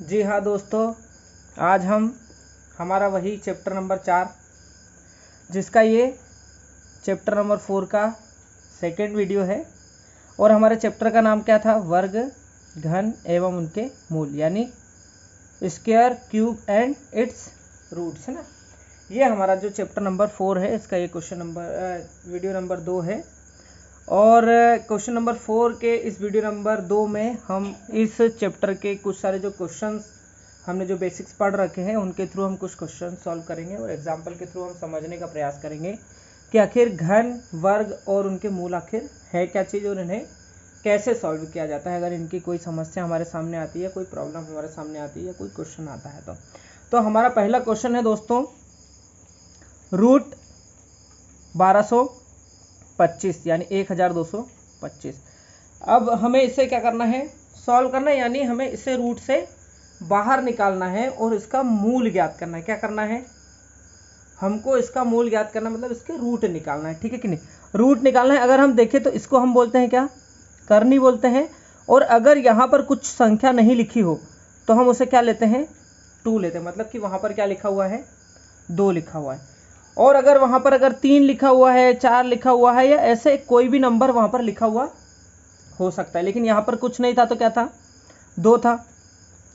जी हाँ दोस्तों, आज हम हमारा वही चैप्टर नंबर 4 जिसका ये चैप्टर नंबर 4 का सेकेंड वीडियो है। और हमारे चैप्टर का नाम क्या था? वर्ग, घन एवं उनके मूल, यानी square, cube and its roots, है ना। ये हमारा जो चैप्टर नंबर 4 है, इसका ये वीडियो नंबर 2 है। और क्वेश्चन नंबर 4 के इस वीडियो नंबर 2 में हम इस चैप्टर के कुछ सारे जो क्वेश्चंस हमने जो बेसिक्स पढ़ रखे हैं उनके थ्रू हम कुछ क्वेश्चन सॉल्व करेंगे और एग्जाम्पल के थ्रू हम समझने का प्रयास करेंगे कि आखिर घन, वर्ग और उनके मूल आखिर है क्या चीज़ और इन्हें कैसे सॉल्व किया जाता है अगर इनकी कोई समस्या हमारे सामने आती है, कोई प्रॉब्लम हमारे सामने आती है या कोई क्वेश्चन आता है। तो हमारा पहला क्वेश्चन है दोस्तों, रूट 1225 यानी 1225। अब हमें इसे क्या करना है? सॉल्व करना है, यानी हमें इसे रूट से बाहर निकालना है और इसका मूल ज्ञात करना है। क्या करना है? हमको इसका मूल ज्ञात करना मतलब इसके रूट निकालना है, ठीक है कि नहीं। रूट निकालना है। अगर हम देखें तो इसको हम बोलते हैं क्या? करनी बोलते हैं। और अगर यहाँ पर कुछ संख्या नहीं लिखी हो तो हम उसे क्या लेते हैं? 2 लेते हैं। मतलब कि वहाँ पर क्या लिखा हुआ है? 2 लिखा हुआ है। और अगर वहाँ पर अगर 3 लिखा हुआ है, 4 लिखा हुआ है या ऐसे कोई भी नंबर वहाँ पर लिखा हुआ हो सकता है, लेकिन यहाँ पर कुछ नहीं था तो क्या था? 2 था।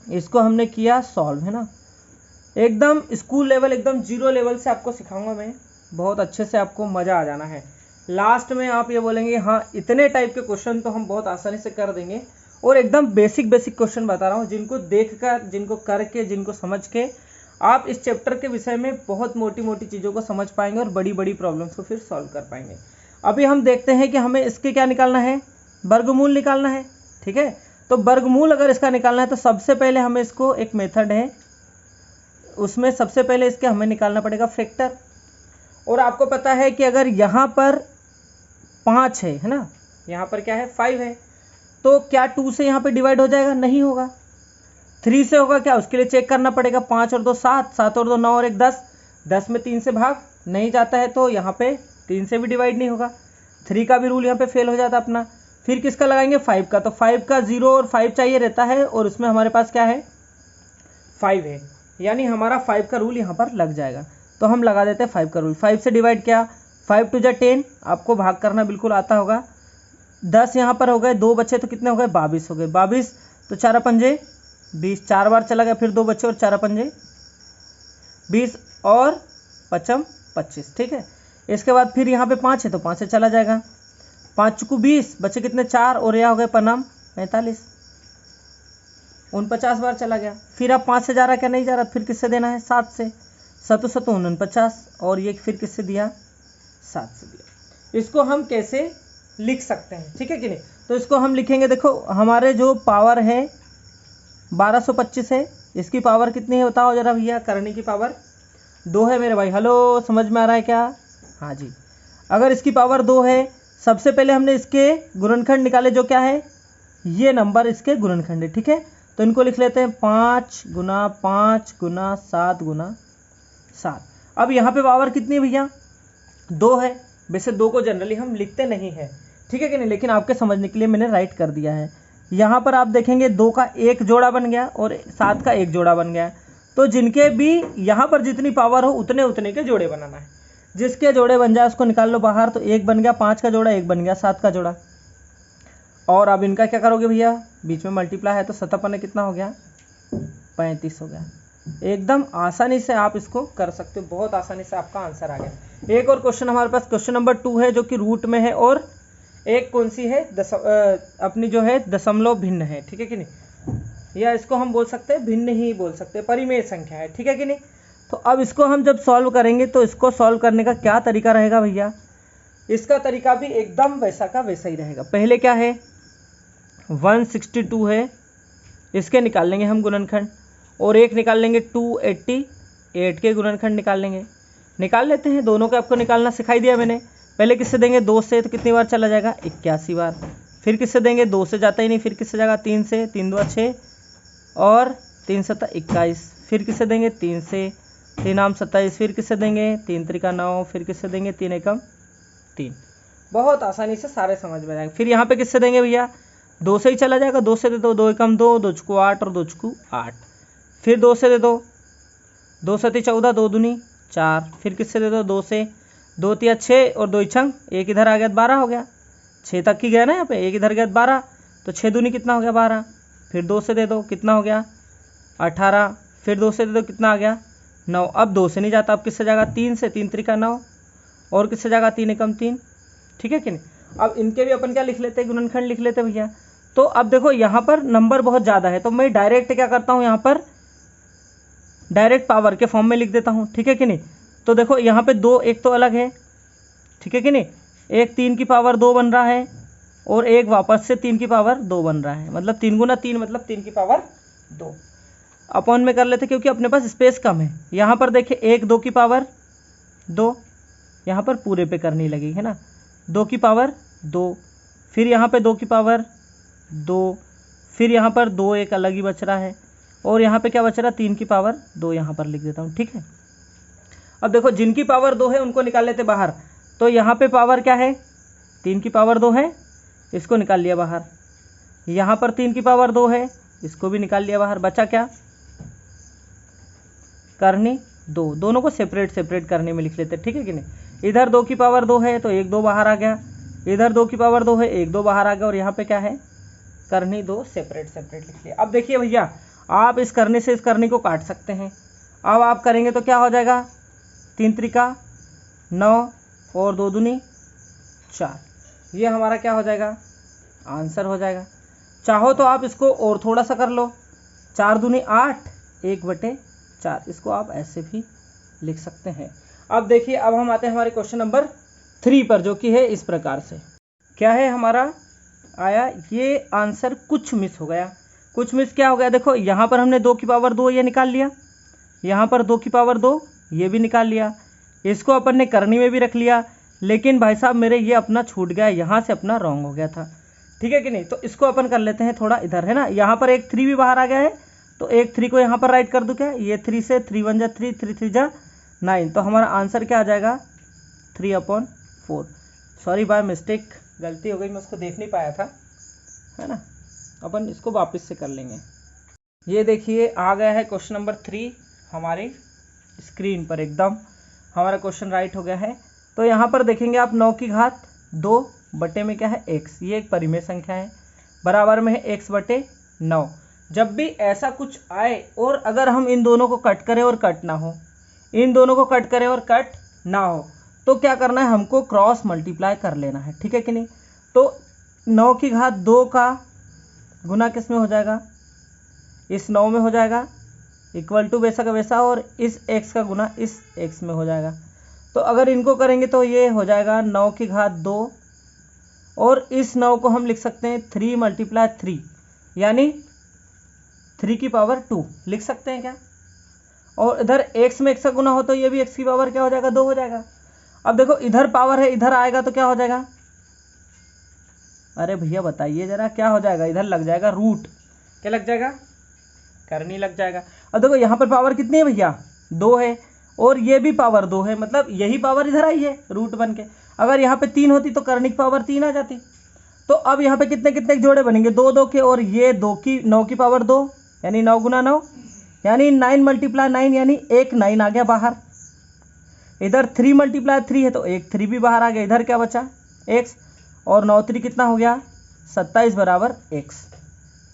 इसको हमने किया सॉल्व, है ना। एकदम स्कूल लेवल, एकदम जीरो लेवल से आपको सिखाऊंगा मैं, बहुत अच्छे से आपको मज़ा आ जाना है। लास्ट में आप ये बोलेंगे हाँ, इतने टाइप के क्वेश्चन तो हम बहुत आसानी से कर देंगे। और एकदम बेसिक क्वेश्चन बता रहा हूँ, जिनको देखकर, जिनको करके, जिनको समझ के आप इस चैप्टर के विषय में बहुत मोटी मोटी चीज़ों को समझ पाएंगे और बड़ी बड़ी प्रॉब्लम्स को फिर सॉल्व कर पाएंगे। अभी हम देखते हैं कि हमें इसके क्या निकालना है? वर्गमूल निकालना है, ठीक है। तो वर्गमूल अगर इसका निकालना है तो सबसे पहले हमें इसको, एक मेथड है उसमें सबसे पहले इसके हमें निकालना पड़ेगा फैक्टर। और आपको पता है कि अगर यहाँ पर 5 है ना, यहाँ पर क्या है? 5 है, तो क्या 2 से यहाँ पे डिवाइड हो जाएगा? नहीं होगा। 3 से होगा क्या? उसके लिए चेक करना पड़ेगा। 5 और 2 7, 7 और 2 9 और 1 10, 10 में 3 से भाग नहीं जाता है तो यहाँ पे 3 से भी डिवाइड नहीं होगा। 3 का भी रूल यहाँ पे फेल हो जाता अपना। फिर किसका लगाएंगे? 5 का। तो 5 का 0 और 5 चाहिए रहता है और उसमें हमारे पास क्या है? 5 है, यानी हमारा 5 का रूल यहाँ पर लग जाएगा। तो हम लगा देते हैं 5 का रूल। 5 से डिवाइड किया, 5 2 जा 10, आपको भाग करना बिल्कुल आता होगा। 10 यहाँ पर हो गए, 2 बच्चे तो कितने हो गए? 22 हो गए। 22 तो 4 पंजे 20, 4 बार चला गया, फिर 2 बच्चे और 4 पंजे 20 और 5 25, ठीक है। इसके बाद फिर यहाँ पे 5 है तो 5 से चला जाएगा। 5 चुकू 20, बच्चे कितने? 4 और यह हो गए पनाम 45, 49 बार चला गया। फिर अब 5 से जा रहा क्या? नहीं जा रहा। फिर किससे देना है? 7 से। 7 7 49 और ये फिर किससे दिया? 7 से दिया। इसको हम कैसे लिख सकते हैं, ठीक है कि नहीं? तो इसको हम लिखेंगे, देखो हमारे जो पावर है 1225 है, इसकी पावर कितनी है बताओ जरा भैया? करने की पावर 2 है मेरे भाई। हेलो, समझ में आ रहा है क्या? हाँ जी। अगर इसकी पावर 2 है, सबसे पहले हमने इसके गुणनखंड निकाले, जो क्या है? ये नंबर इसके गुणनखंड है, ठीक है। तो इनको लिख लेते हैं 5 गुना 5 गुना 7 गुना 7। अब यहाँ पे पावर कितनी है भैया? 2 है। वैसे 2 को जनरली हम लिखते नहीं हैं, ठीक है कि नहीं, लेकिन आपके समझने के लिए मैंने राइट कर दिया है। यहाँ पर आप देखेंगे 2 का एक जोड़ा बन गया और 7 का एक जोड़ा बन गया। तो जिनके भी यहाँ पर जितनी पावर हो उतने उतने के जोड़े बनाना है। जिसके जोड़े बन जाए उसको निकाल लो बाहर। तो 1 बन गया 5 का जोड़ा, 1 बन गया 7 का जोड़ा। और अब इनका क्या करोगे भैया? बीच में मल्टीप्लाई है तो 7 कितना हो गया? 35 हो गया। एकदम आसानी से आप इसको कर सकते हो, बहुत आसानी से आपका आंसर आ गया। एक और क्वेश्चन हमारे पास, क्वेश्चन नंबर 2 है, जो कि रूट में है और एक कौन सी है? अपनी जो है दशमलव भिन्न है, ठीक है कि नहीं, या इसको हम बोल सकते हैं भिन्न ही बोल सकते हैं, परिमेय संख्या है, ठीक है कि नहीं। तो अब इसको हम जब सॉल्व करेंगे तो इसको सॉल्व करने का क्या तरीका रहेगा भैया? इसका तरीका भी एकदम वैसा का वैसा ही रहेगा। पहले क्या है? 162 है, इसके निकाल लेंगे हम गुणनखंड। और एक निकाल लेंगे 288 के गुणनखंड निकाल लेंगे। निकाल लेते हैं, दोनों का आपको निकालना सिखाई दिया मैंने। पहले किससे देंगे? 2 से, तो कितनी बार चला जाएगा? 81 बार। फिर किससे देंगे? 2 से जाता ही नहीं, फिर किससे जाएगा? 3 से, 3 2 6 और 3 7 21। फिर किससे देंगे? 3 से, 3 आम 27। फिर किससे देंगे? 3 त्रिका 9। फिर किससे देंगे? 3 एकम 3। बहुत आसानी से सारे समझ में जाएंगे। फिर यहाँ पे किससे देंगे भैया? 2 से ही चला जाएगा। 2 से दे दो, 2 एकम 2, 2 चुकू 8 और 2 चुकू 8। फिर 2 से दे दो, 2 सती 14, 2 दूनी 4, फिर किससे दे दो 2 से, 2 तिया 6 और 2 छंग, एक इधर आ गया 12 हो गया, 6 तक की गया ना यहाँ पे, एक इधर गया 12, तो 6 दूनी कितना हो गया 12, फिर 2 से दे दो कितना हो गया 18, फिर 2 से दे दो कितना आ गया 9। अब 2 से नहीं जाता, अब किससे जाएगा 3 से, 3 त्रिका 9, और किससे जाएगा 3 एकम 3, ठीक है कि नहीं। अब इनके भी अपन क्या लिख लेते हैं, गुणनखंड लिख लेते भैया। तो अब देखो यहाँ पर नंबर बहुत ज़्यादा है, तो मैं डायरेक्ट क्या करता हूँ, यहाँ पर डायरेक्ट पावर के फॉर्म में लिख देता हूँ, ठीक है कि नहीं। तो देखो यहाँ पे 2 एक तो अलग है, ठीक है कि नहीं, एक 3 की पावर 2 बन रहा है और एक वापस से 3 की पावर 2 बन रहा है, मतलब 3 गुना 3 मतलब 3 की पावर 2। अपॉन में कर लेते क्योंकि अपने पास स्पेस कम है। यहाँ पर देखिए 1 2 की पावर 2, यहाँ पर पूरे पे करनी लगी है ना, 2 की पावर 2, फिर यहाँ पे 2 की पावर 2, फिर यहाँ पर 2 एक अलग ही बच रहा है, और यहाँ पे क्या बच रहा है 3 की पावर 2, यहाँ पर लिख देता हूँ, ठीक है। अब देखो जिनकी पावर 2 है उनको निकाल लेते बाहर, तो यहाँ पे पावर क्या है 3 की पावर 2 है, इसको निकाल लिया बाहर, यहाँ पर 3 की पावर 2 है, इसको भी निकाल लिया बाहर, बचा क्या करनी 2, दोनों को सेपरेट सेपरेट करने में लिख लेते, ठीक है कि नहीं। इधर 2 की पावर 2 है तो 1 2 बाहर आ गया, इधर 2 की पावर 2 है 1 2 बाहर आ गया, और यहाँ पे क्या है करनी 2 सेपरेट सेपरेट लिख लिया। अब देखिए भैया आप इस करनी से इस करनी को काट सकते हैं, अब आप करेंगे तो क्या हो जाएगा 3 त्रिका 9 और 2 दूनी 4, ये हमारा क्या हो जाएगा आंसर हो जाएगा। चाहो तो आप इसको और थोड़ा सा कर लो, 4 दूनी 8 1/4, इसको आप ऐसे भी लिख सकते हैं। अब देखिए अब हम आते हैं हमारे क्वेश्चन नंबर 3 पर, जो कि है इस प्रकार से। क्या है हमारा आया, ये आंसर कुछ मिस हो गया। कुछ मिस क्या हो गया, देखो यहाँ पर हमने 2 की पावर 2 ये निकाल लिया, यहाँ पर 2 की पावर 2 ये भी निकाल लिया, इसको अपन ने करनी में भी रख लिया, लेकिन भाई साहब मेरे ये अपना छूट गया, यहाँ से अपना रॉन्ग हो गया था, ठीक है कि नहीं। तो इसको अपन कर लेते हैं थोड़ा इधर, है ना, यहाँ पर एक 3 भी बाहर आ गया है, तो एक 3 को यहाँ पर राइट कर दूँ क्या, ये 3 से 3 1 जा 3 3 3 जा 9, तो हमारा आंसर क्या आ जाएगा 3/4। सॉरी बाय मिस्टेक, गलती हो गई, मैं उसको देख नहीं पाया था, है ना। अपन इसको वापस से कर लेंगे। ये देखिए आ गया है क्वेश्चन नंबर 3 हमारे स्क्रीन पर, एकदम हमारा क्वेश्चन राइट हो गया है। तो यहाँ पर देखेंगे आप 9 की घात 2 बटे में क्या है x, ये एक परिमेय संख्या है, बराबर में है x/9। जब भी ऐसा कुछ आए और अगर हम इन दोनों को कट करें और कट ना हो, इन दोनों को कट करें और कट ना हो, तो क्या करना है हमको क्रॉस मल्टीप्लाई कर लेना है, ठीक है कि नहीं। तो 9 की घात 2 का गुना किस में हो जाएगा, इस 9 में हो जाएगा, इक्वल टू वैसा का वैसा, और इस x का गुना इस x में हो जाएगा। तो अगर इनको करेंगे तो ये हो जाएगा 9 की घात 2, और इस 9 को हम लिख सकते हैं 3 × 3, यानी 3 की पावर 2 लिख सकते हैं क्या। और इधर x में x का गुना हो तो ये भी x की पावर क्या हो जाएगा 2 हो जाएगा। अब देखो इधर पावर है, इधर आएगा तो क्या हो जाएगा, अरे भैया बताइए जरा क्या हो जाएगा, इधर लग जाएगा रूट, क्या लग जाएगा करनी लग जाएगा। अब देखो यहाँ पर पावर कितनी है भैया 2 है, और ये भी पावर 2 है, मतलब यही पावर इधर आई है रूट बन के। अगर यहाँ पे 3 होती तो करनी की पावर 3 आ जाती। तो अब यहाँ पे कितने कितने जोड़े बनेंगे 2 2 के, और ये 9 की पावर 2 यानी 9 × 9 यानी 9 × 9 यानी एक 9 आ गया बाहर। इधर 3 × 3 है तो एक 3 भी बाहर आ गया, इधर क्या बचा x, और 9 3 कितना हो गया 27 बराबर x,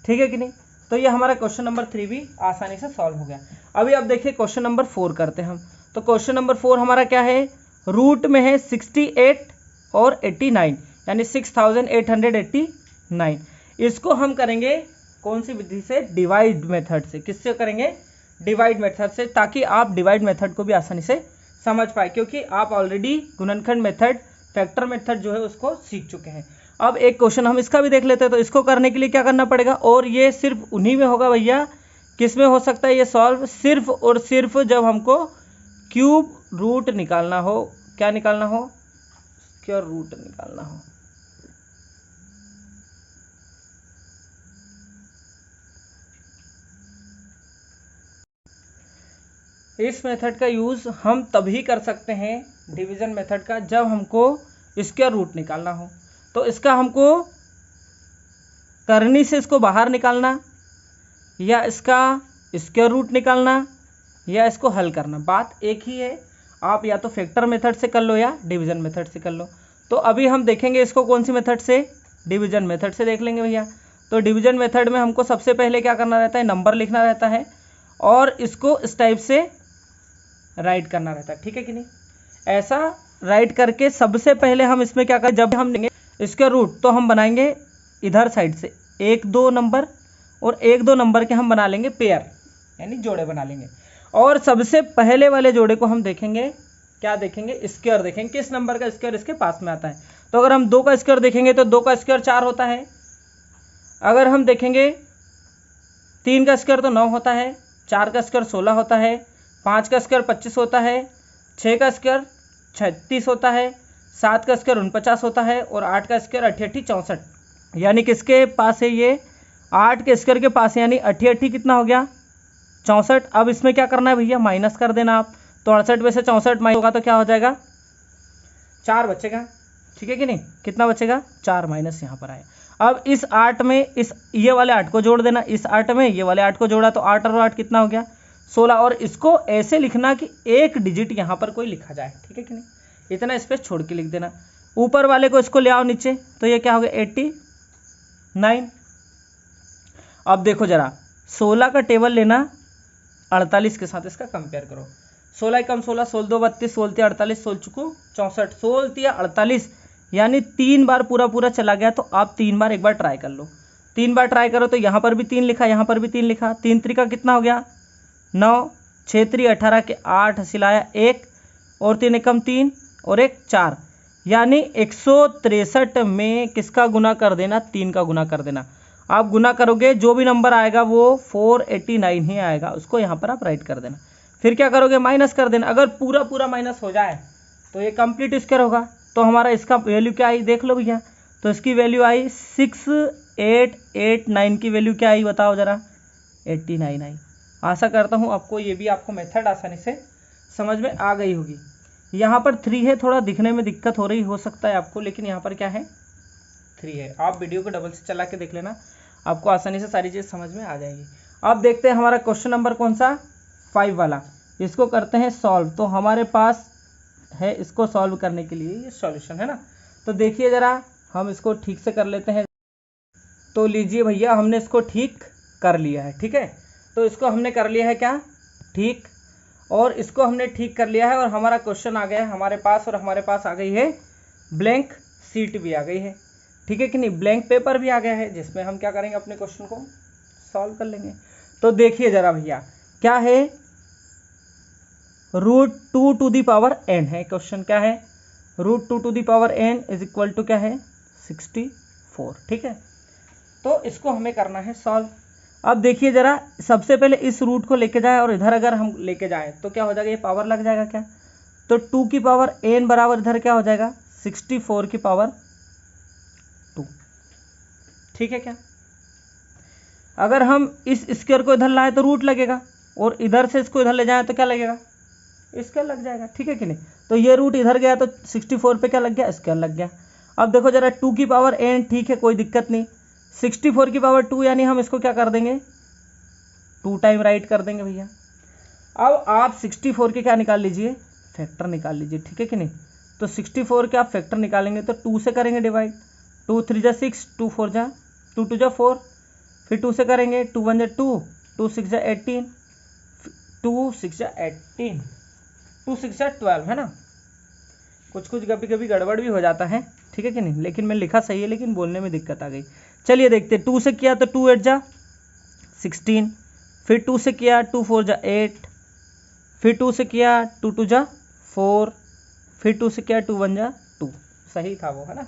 ठीक है कि नहीं। तो ये हमारा क्वेश्चन नंबर 3 भी आसानी से सॉल्व हो गया। अभी अब देखिए क्वेश्चन नंबर 4 करते हैं हम। तो क्वेश्चन नंबर 4 हमारा क्या है, रूट में है 68 और 89 यानी 6889। इसको हम करेंगे कौन सी विधि से, डिवाइड मेथड से। किससे करेंगे, डिवाइड मेथड से, ताकि आप डिवाइड मेथड को भी आसानी से समझ पाए, क्योंकि आप ऑलरेडी गुणनखंड मेथड फैक्टर मेथड जो है उसको सीख चुके हैं। अब एक क्वेश्चन हम इसका भी देख लेते हैं। तो इसको करने के लिए क्या करना पड़ेगा, और ये सिर्फ उन्हीं में होगा भैया, किस में हो सकता है ये सॉल्व, सिर्फ और सिर्फ जब हमको क्यूब रूट निकालना हो। क्या निकालना हो, स्क्वायर रूट निकालना हो। इस मेथड का यूज़ हम तभी कर सकते हैं डिवीज़न मेथड का, जब हमको स्क्वायर रूट निकालना हो। तो इसका हमको करनी से इसको बाहर निकालना, या इसका स्क्वायर रूट निकालना या इसको हल करना, बात एक ही है। आप या तो फैक्टर मेथड से कर लो या डिवीजन मेथड से कर लो। तो अभी हम देखेंगे इसको कौन सी मेथड से, डिवीजन मेथड से देख लेंगे भैया। तो डिवीजन मेथड में हमको सबसे पहले क्या करना रहता है, नंबर लिखना रहता है और इसको इस टाइप से राइट करना रहता है, ठीक है कि नहीं। ऐसा राइट करके सबसे पहले हम इसमें क्या करें, जब हम लेंगे स्क्वायर रूट तो हम बनाएंगे इधर साइड से 1 2 नंबर और 1 2 नंबर के हम बना लेंगे पेयर, यानी जोड़े बना लेंगे। और सबसे पहले वाले जोड़े को हम देखेंगे, क्या देखेंगे, स्क्वायर देखेंगे, किस नंबर का स्क्वायर इसके पास में आता है। तो अगर हम 2 का स्क्वायर देखेंगे तो 2 का स्क्वायर 4 होता है। अगर हम देखेंगे 3 का स्क्वायर तो 9 होता है, 4 का स्क्वायर 16 होता है, 5 का स्क्वायर 25 होता है, 6 का स्क्वायर 36 होता है, 7 का स्क्वायर 49 होता है और 8 का स्क्वायर 88 64। यानी किसके पास है ये, 8 के स्क्वायर के पास, यानी 88 कितना हो गया 64। अब इसमें क्या करना है भैया, माइनस कर देना आप। तो 68 में से 64 माइनस होगा तो क्या हो जाएगा, 4 बचेगा, ठीक है कि नहीं। कितना बचेगा, 4 माइनस यहाँ पर आए। अब इस 8 में इस ये वाले 8 को जोड़ देना, इस 8 में ये वाले 8 को जोड़ा तो 8 और 8 कितना हो गया 16। और इसको ऐसे लिखना कि एक डिजिट यहाँ पर कोई लिखा जाए, ठीक है कि नहीं, इतना स्पेस छोड़ के लिख देना। ऊपर वाले को इसको ले आओ नीचे, तो ये क्या हो गया 89। अब देखो जरा 16 का टेबल लेना 48 के साथ इसका कंपेयर करो। 16 कम 16, 16 2 32, 16 3 48, 16 चुको 64, 16 3 48, यानी 3 बार पूरा पूरा चला गया। तो आप 3 बार एक बार ट्राई कर लो, 3 बार ट्राई करो तो यहाँ पर भी 3 लिखा, यहाँ पर भी 3 लिखा, 3 3 कितना हो गया 9, 6 3 18 के 8 सिलाया 1 और 3 एकम 3 और 1 4, यानी 163 में किसका गुना कर देना, 3 का गुना कर देना। आप गुना करोगे जो भी नंबर आएगा वो 489 ही आएगा, उसको यहाँ पर आप राइट कर देना। फिर क्या करोगे, माइनस कर देना। अगर पूरा पूरा माइनस हो जाए तो ये कंप्लीट स्क्वायर होगा। तो हमारा इसका वैल्यू क्या आई देख लो भैया, तो इसकी वैल्यू आई 6889 की वैल्यू क्या आई बताओ जरा, 89 आई। आशा करता हूँ आपको ये भी आपको मेथड आसानी से समझ में आ गई होगी। यहाँ पर 3 है, थोड़ा दिखने में दिक्कत हो रही हो सकता है आपको, लेकिन यहाँ पर क्या है 3 है। आप वीडियो को डबल से चला के देख लेना, आपको आसानी से सारी चीज़ समझ में आ जाएगी। अब देखते हैं हमारा क्वेश्चन नंबर कौन सा, 5 वाला। इसको करते हैं सॉल्व। तो हमारे पास है इसको सॉल्व करने के लिए ये सॉल्यूशन है ना। तो देखिए ज़रा हम इसको ठीक से कर लेते हैं। तो लीजिए भैया हमने इसको ठीक कर लिया है, ठीक है। तो इसको हमने कर लिया है क्या ठीक, और इसको हमने ठीक कर लिया है और हमारा क्वेश्चन आ गया है हमारे पास, और हमारे पास आ गई है ब्लैंक शीट भी आ गई है, ठीक है कि नहीं, ब्लैंक पेपर भी आ गया है जिसमें हम क्या करेंगे अपने क्वेश्चन को सॉल्व कर लेंगे। तो देखिए जरा भैया क्या है, √2 टू दी पावर n है क्वेश्चन, क्या है √2 to the power n is equal to क्या है 64, ठीक है। तो इसको हमें करना है सॉल्व। अब देखिए जरा सबसे पहले इस रूट को लेके जाए और इधर अगर हम लेके जाए तो क्या हो जाएगा, ये पावर लग जाएगा क्या, तो 2 की पावर n बराबर इधर क्या हो जाएगा 64 की पावर 2, ठीक है क्या। अगर हम इस स्क्वायर को इधर लाए तो रूट लगेगा, और इधर से इसको इधर ले जाए तो क्या लगेगा स्क्वायर लग जाएगा, ठीक है कि नहीं। तो ये रूट इधर गया तो 64 पे क्या लग गया स्क्वायर लग गया। अब देखो जरा 2 की पावर n, ठीक है कोई दिक्कत नहीं, 64 की पावर 2 यानी हम इसको क्या कर देंगे 2 टाइम राइट कर देंगे भैया। अब आप 64 के क्या निकाल लीजिए, फैक्टर निकाल लीजिए, ठीक है कि नहीं। तो 64 के आप फैक्टर निकालेंगे तो 2 से करेंगे डिवाइड, 2 3 जा 6, 2 4 जा 2 2 जा 4, फिर 2 से करेंगे 2 1 जा 2, 2 6 जा 18, 2 6 जा 18, 2 6 जा 12 है ना। कुछ कुछ कभी कभी गड़बड़ भी हो जाता है, ठीक है कि नहीं, लेकिन मैं लिखा सही है लेकिन बोलने में दिक्कत आ गई। चलिए देखते, 2 से किया तो 2 8 जा 16, फिर 2 से किया 2 4 जा 8, फिर 2 से किया 2 2 जा 4, फिर 2 से किया 2 1 जा 2, सही था वो है ना,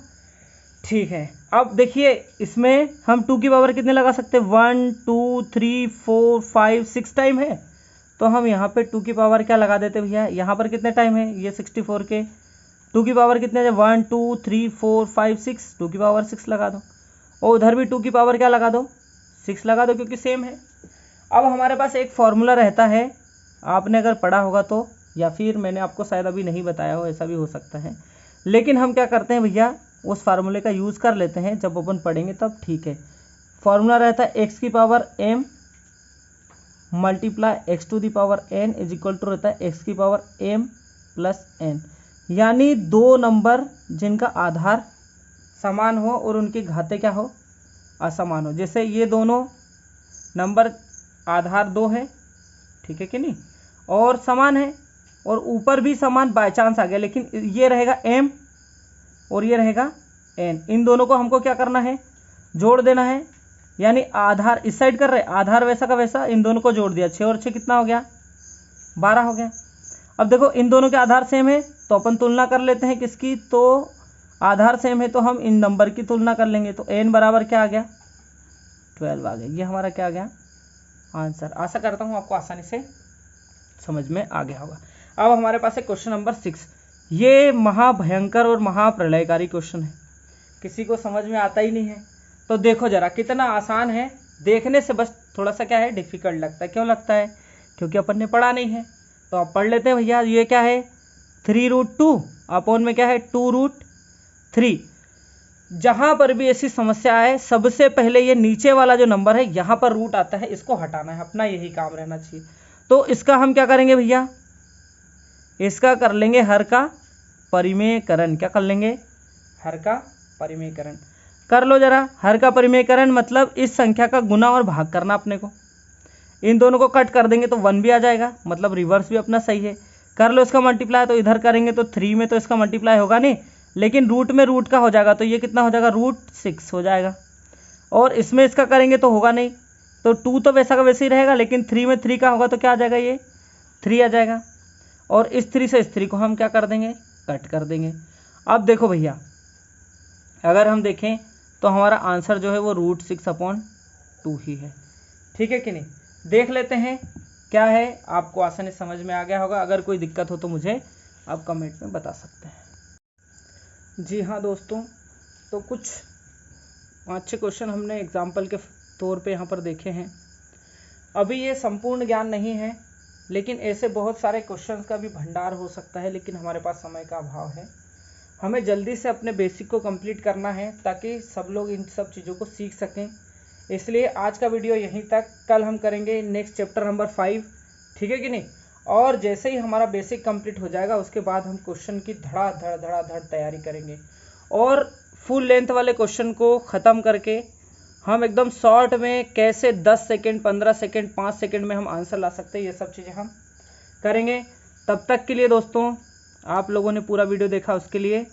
ठीक है। अब देखिए इसमें हम 2 की पावर कितने लगा सकते हैं, 1 2 3 4 5 6 टाइम है, तो हम यहाँ पे 2 की पावर क्या लगा देते भैया, यहाँ पर कितने टाइम है ये 64 के 2 की पावर कितने है 1 2 3 4 5 6, 2 की पावर 6 लगा दो, और उधर भी 2 की पावर क्या लगा दो 6 लगा दो क्योंकि सेम है। अब हमारे पास एक फॉर्मूला रहता है, आपने अगर पढ़ा होगा तो, या फिर मैंने आपको शायद अभी नहीं बताया हो, ऐसा भी हो सकता है, लेकिन हम क्या करते हैं भैया उस फार्मूले का यूज़ कर लेते हैं, जब अपन पढ़ेंगे तब ठीक है। फॉर्मूला रहता है x की power m multiply x to the power n is equal to रहता है एक्स की पावर एम प्लस एन, यानी दो नंबर जिनका आधार समान हो और उनकी घातें क्या हो, असमान हो। जैसे ये दोनों नंबर आधार 2 है, ठीक है कि नहीं, और समान है, और ऊपर भी समान बाय चांस आ गया, लेकिन ये रहेगा m और ये रहेगा n, इन दोनों को हमको क्या करना है, जोड़ देना है। यानी आधार इस साइड कर रहे, आधार वैसा का वैसा, इन दोनों को जोड़ दिया, 6 और 6 कितना हो गया, 12 हो गया। अब देखो इन दोनों के आधार सेम है तो अपन तुलना कर लेते हैं किसकी, तो आधार सेम है तो हम इन नंबर की तुलना कर लेंगे। तो n बराबर क्या आ गया, 12 आ गया। ये हमारा क्या आ गया, आंसर। आशा करता हूँ आपको आसानी से समझ में आ गया होगा। अब हमारे पास है क्वेश्चन नंबर 6। ये महाभयंकर और महाप्रलयकारी क्वेश्चन है, किसी को समझ में आता ही नहीं है। तो देखो जरा कितना आसान है, देखने से बस थोड़ा सा क्या है, डिफिकल्ट लगता है। क्यों लगता है, क्योंकि अपन ने पढ़ा नहीं है। तो आप पढ़ लेते हैं भैया। ये क्या है, 3√2 अपॉन में क्या है, 2√3। जहां पर भी ऐसी समस्या है, सबसे पहले ये नीचे वाला जो नंबर है यहाँ पर रूट आता है, इसको हटाना है, अपना यही काम रहना चाहिए। तो इसका हम क्या करेंगे भैया, इसका कर लेंगे हर का परिमेयकरण। क्या कर लेंगे, हर का परिमेयकरण। कर लो जरा, हर का परिमेयकरण मतलब इस संख्या का गुना और भाग करना अपने को। इन दोनों को कट कर देंगे तो 1 भी आ जाएगा, मतलब रिवर्स भी अपना सही है। कर लो इसका मल्टीप्लाई, तो इधर करेंगे तो 3 में तो इसका मल्टीप्लाई होगा नहीं, लेकिन रूट में रूट का हो जाएगा, तो ये कितना हो जाएगा, √6 हो जाएगा। और इसमें इसका करेंगे तो होगा नहीं, तो 2 तो वैसा का वैसे ही रहेगा, लेकिन 3 में 3 का होगा तो क्या आ जाएगा, ये 3 आ जाएगा। और इस 3 से इस 3 को हम क्या कर देंगे, कट कर देंगे। अब देखो भैया, अगर हम देखें तो हमारा आंसर जो है वो √6/2 ही है, ठीक है कि नहीं। देख लेते हैं क्या है, आपको आसानी समझ में आ गया होगा। अगर कोई दिक्कत हो तो मुझे आप कमेंट में बता सकते हैं। जी हाँ दोस्तों, तो कुछ 5-6 क्वेश्चन हमने एग्जाम्पल के तौर पे यहाँ पर देखे हैं। अभी ये संपूर्ण ज्ञान नहीं है, लेकिन ऐसे बहुत सारे क्वेश्चंस का भी भंडार हो सकता है, लेकिन हमारे पास समय का अभाव है। हमें जल्दी से अपने बेसिक को कंप्लीट करना है ताकि सब लोग इन सब चीज़ों को सीख सकें। इसलिए आज का वीडियो यहीं तक। कल हम करेंगे नेक्स्ट चैप्टर नंबर 5, ठीक है कि नहीं। और जैसे ही हमारा बेसिक कंप्लीट हो जाएगा उसके बाद हम क्वेश्चन की धड़ाधड़ तैयारी करेंगे, और फुल लेंथ वाले क्वेश्चन को ख़त्म करके हम एकदम शॉर्ट में कैसे 10 सेकेंड 15 सेकेंड 5 सेकेंड में हम आंसर ला सकते हैं, ये सब चीज़ें हम करेंगे। तब तक के लिए दोस्तों, आप लोगों ने पूरा वीडियो देखा उसके लिए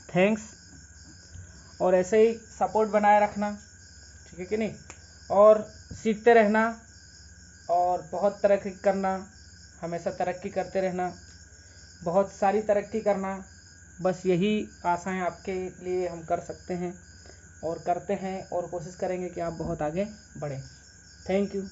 थैंक्स, और ऐसे ही सपोर्ट बनाए रखना, ठीक है कि नहीं। और सीखते रहना और बहुत तरक्की करना, हमेशा तरक्की करते रहना, बहुत सारी तरक्की करना, बस यही आशाएं आपके लिए हम कर सकते हैं और करते हैं, और कोशिश करेंगे कि आप बहुत आगे बढ़ें। Thank you.